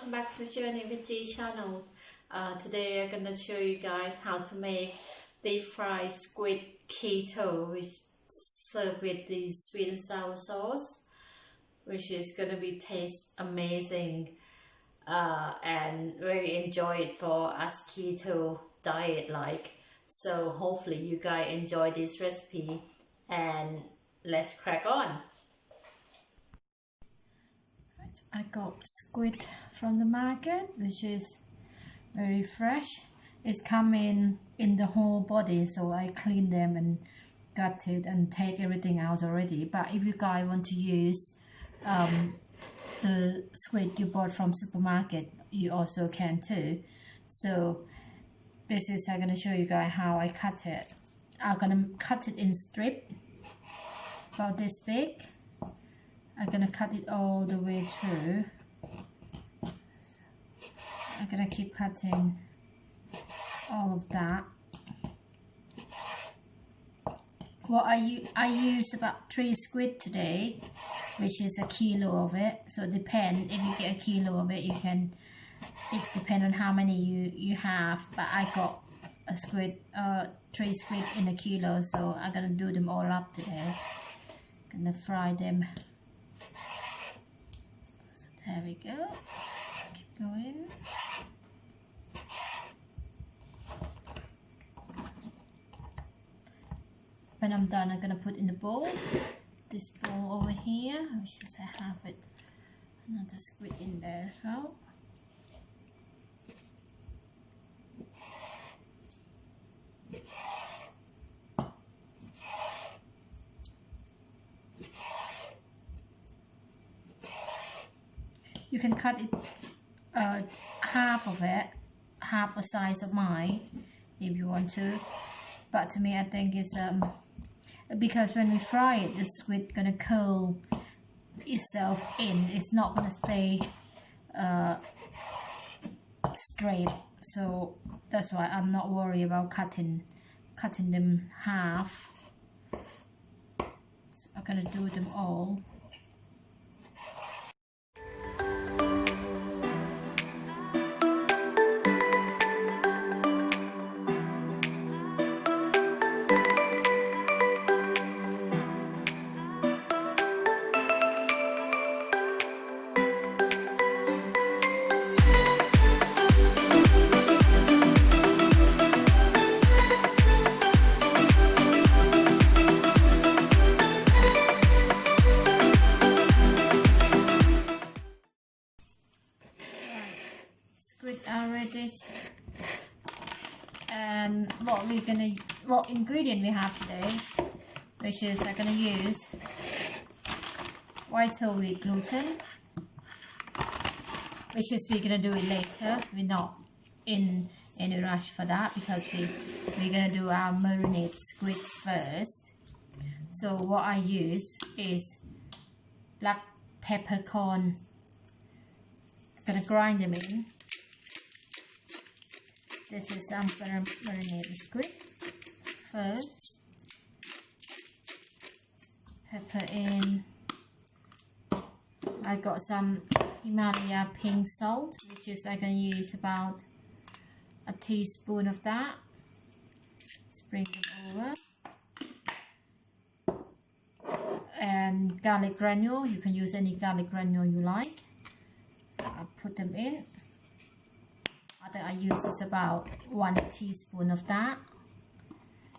welcome back to Journey with G channel. Today I'm gonna show you guys how to make deep fried squid keto, which served with the sweet and sour sauce, which is gonna be taste amazing and really enjoy it for us keto diet like. So hopefully you guys enjoy this recipe and let's crack on. I got squid from the market, which is very fresh. It's coming in the whole body, so I clean them and gut it and take everything out already. But if you guys want to use the squid you bought from supermarket, you also can too. So this is, I'm gonna show you guys how I cut it. I'm gonna cut it in strip about this big. I'm gonna cut it all the way through. I'm gonna keep cutting all of that. Well, I use about 3 squid today, which is a kilo of it. So it depends, if you get a kilo of it, you can, it's depend on how many you have. But I got a squid, 3 squid in a kilo, so I'm gonna do them all up today. Gonna fry them. So there we go. Keep going. When I'm done, I'm gonna put in the bowl. This bowl over here, which is I have it, another squid in there as well. You can cut it half of it, half the size of mine, if you want to. But to me, I think it's because when we fry it, the squid gonna curl itself in. It's not gonna stay straight. So that's why I'm not worried about cutting them half. So I'm gonna do them all. Ready, and what ingredient we have today, which is I'm gonna use white whole wheat gluten, which is we're gonna do it later. We're not in any rush for that because we're gonna do our marinade squid first. So what I use is black peppercorn. I'm gonna grind them in. This is I'm gonna marinate the squid first. Pepper in. I got some Himalaya pink salt, which is I'm gonna use about a teaspoon of that. Sprinkle over. And garlic granule. You can use any garlic granule you like. I'll put them in. That I use is about 1 teaspoon of that,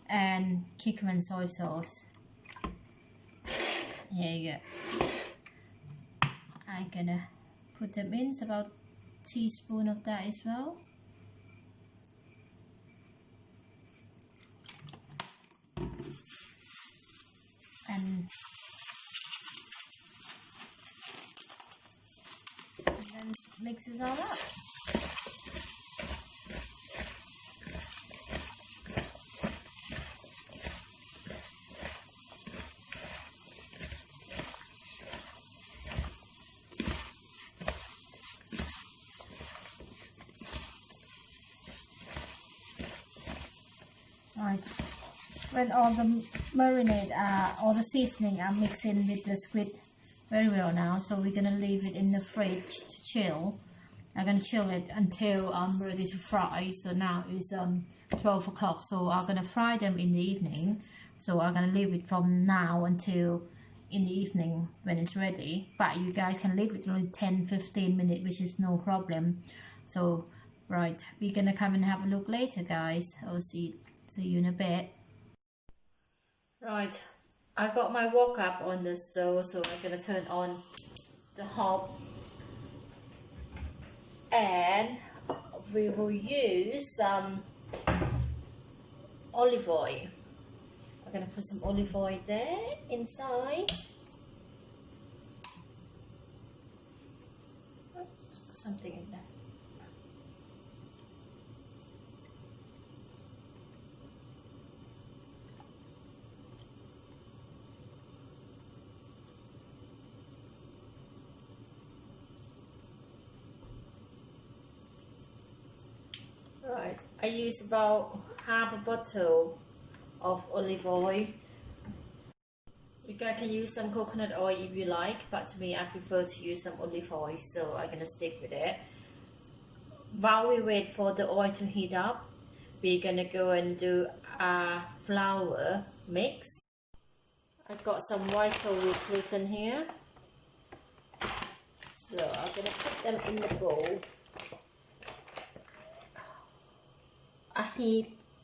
and cucumber soy sauce. Here you go. I'm gonna put them in. It's about a teaspoon of that as well. And then mix it all up. Right, when all the marinade, all the seasoning are mixed in with the squid very well now, so we're gonna leave it in the fridge to chill I'm gonna chill it until I'm ready to fry. So now it's 12 o'clock, so I'm gonna fry them in the evening. So I'm gonna leave it from now until in the evening when it's ready, but you guys can leave it only 10-15 minutes, which is no problem. So right, we're gonna come and have a look later, guys. I'll see you in a bit. Right, I got my wok up on the stove, so I'm gonna turn on the hob, and we will use some olive oil. I'm gonna put some olive oil there inside. Something in there. Right, I use about half a bottle of olive oil. You guys can use some coconut oil if you like, but to me I prefer to use some olive oil, so I'm gonna stick with it. While we wait for the oil to heat up, we're gonna go and do a flour mix. I've got some white wheat gluten here, so I'm gonna put them in the bowl.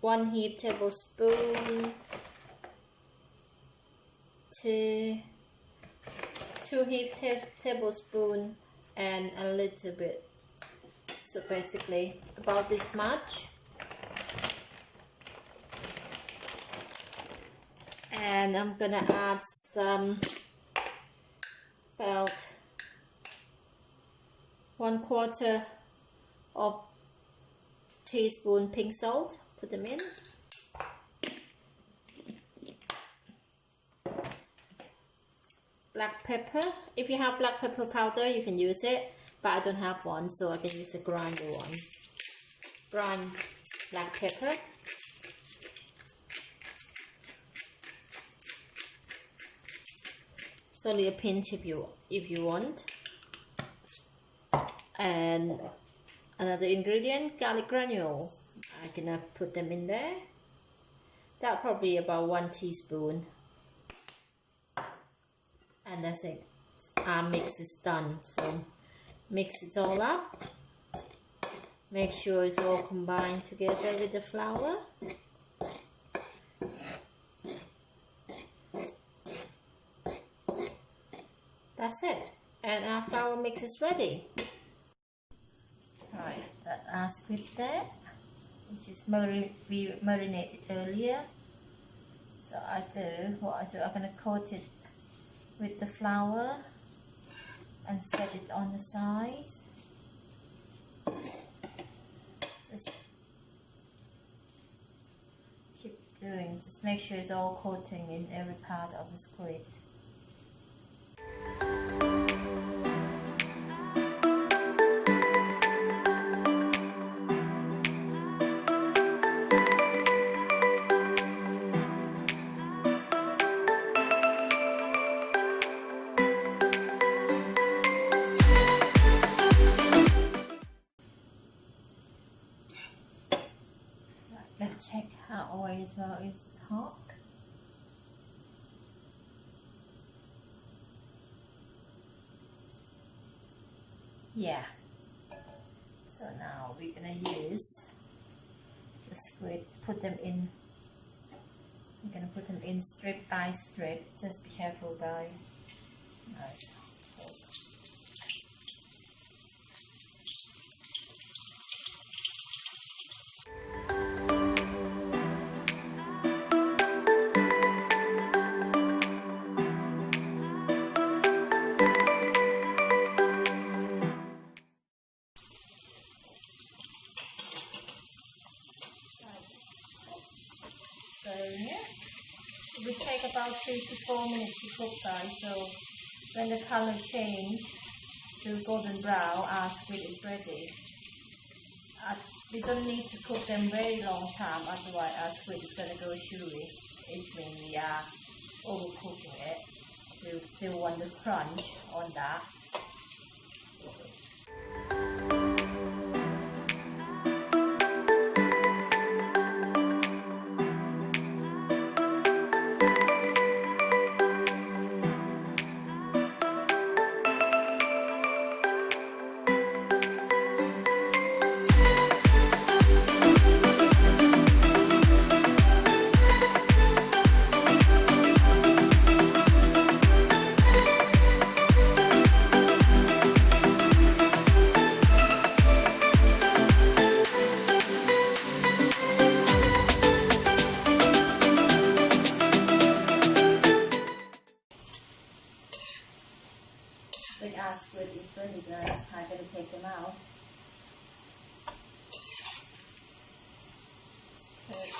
One heaped tablespoon, two heaped tablespoon, and a little bit. So basically about this much. And I'm gonna add some about 1/4 of teaspoon pink salt. Put them in. Black pepper. If you have black pepper powder, you can use it, but I don't have one, so I can use a grinder one. Ground black pepper. It's only a pinch if you want. And another ingredient, garlic granule. I'm gonna put them in there. That probably about 1 teaspoon. And that's it. Our mix is done. So mix it all up. Make sure it's all combined together with the flour. That's it. And our flour mix is ready. Right, that's our squid there, which is we marinated earlier. So I'm gonna coat it with the flour and set it on the sides. Just keep doing, just make sure it's all coating in every part of the squid. Let's check how oil as well is hot. Yeah. So now we're gonna use the squid. Put them in. I'm gonna put them in strip by strip. Just be careful, guys. Nice. So yeah, it will take about 3 to 4 minutes to cook, guys. So when the color change to golden brown, our squid is ready. We don't need to cook them very long time, otherwise our squid is gonna go chewy. It means we are overcooking it. We still want the crunch on that. take them out. Good.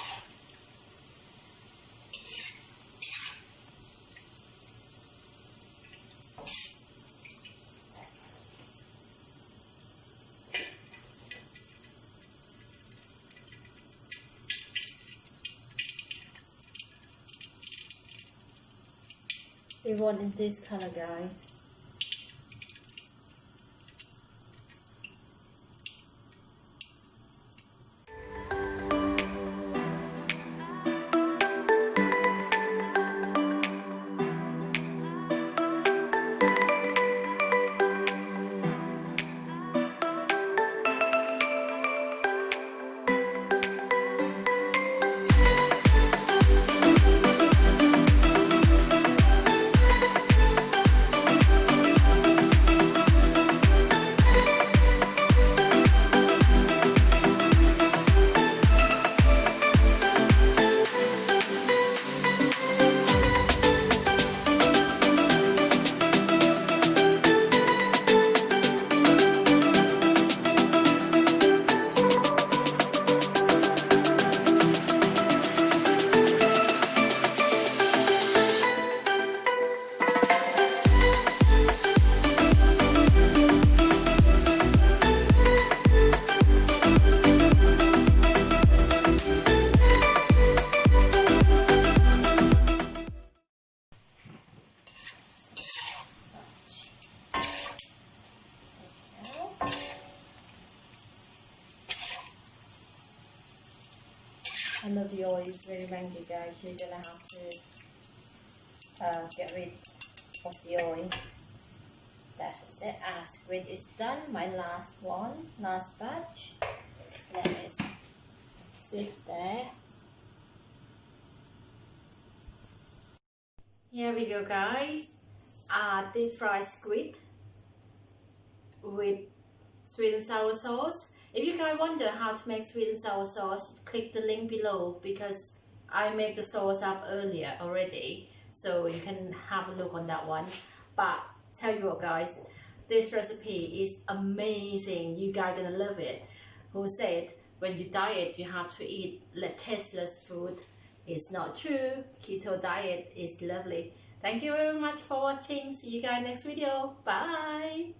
We want in this color, guys. I know the oil is very mangy, guys. You're gonna have to get rid of the oil. That's it. Squid is done. My last batch. Just let it sift there. Here we go, guys. Deep fried squid with sweet and sour sauce. If you guys wonder how to make sweet and sour sauce, click the link below because I make the sauce up earlier already, so you can have a look on that one. But tell you what, guys, this recipe is amazing. You guys are gonna love it. Who said when you diet you have to eat tasteless food? It's not true. Keto diet is lovely. Thank you very much for watching. See you guys next video. Bye.